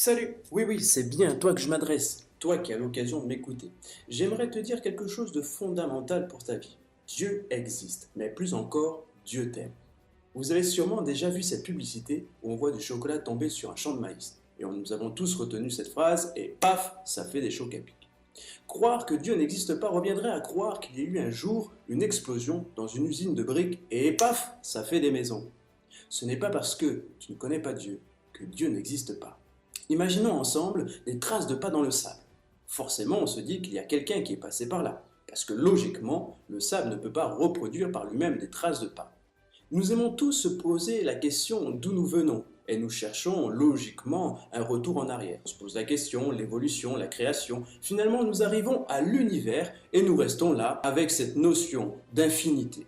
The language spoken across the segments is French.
Salut! Oui, c'est bien à toi que je m'adresse, toi qui as l'occasion de m'écouter. J'aimerais te dire quelque chose de fondamental pour ta vie. Dieu existe, mais plus encore, Dieu t'aime. Vous avez sûrement déjà vu cette publicité où on voit du chocolat tomber sur un champ de maïs. Et nous avons tous retenu cette phrase et paf, ça fait des chocs à pic. Croire que Dieu n'existe pas reviendrait à croire qu'il y a eu un jour une explosion dans une usine de briques et paf, ça fait des maisons. Ce n'est pas parce que tu ne connais pas Dieu que Dieu n'existe pas. Imaginons ensemble des traces de pas dans le sable. Forcément, on se dit qu'il y a quelqu'un qui est passé par là, parce que logiquement, le sable ne peut pas reproduire par lui-même des traces de pas. Nous aimons tous se poser la question d'où nous venons, et nous cherchons logiquement un retour en arrière. On se pose la question, l'évolution, la création. Finalement, nous arrivons à l'univers et nous restons là avec cette notion d'infinité.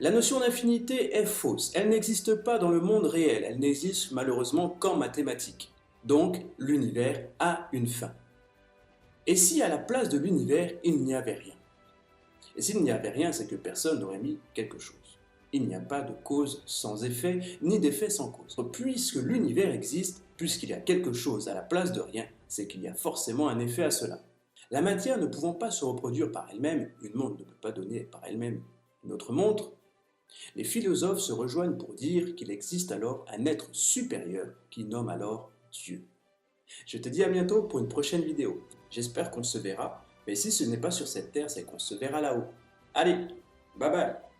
La notion d'infinité est fausse, elle n'existe pas dans le monde réel, elle n'existe malheureusement qu'en mathématiques. Donc l'univers a une fin. Et si à la place de l'univers, il n'y avait rien? Et s'il n'y avait rien, c'est que personne n'aurait mis quelque chose. Il n'y a pas de cause sans effet, ni d'effet sans cause. Puisque l'univers existe, puisqu'il y a quelque chose à la place de rien, c'est qu'il y a forcément un effet à cela. La matière ne pouvant pas se reproduire par elle-même, une montre ne peut pas donner par elle-même une autre montre, les philosophes se rejoignent pour dire qu'il existe alors un être supérieur qui nomme alors Dieu. Je te dis à bientôt pour une prochaine vidéo. J'espère qu'on se verra, mais si ce n'est pas sur cette terre, c'est qu'on se verra là-haut. Allez, bye bye!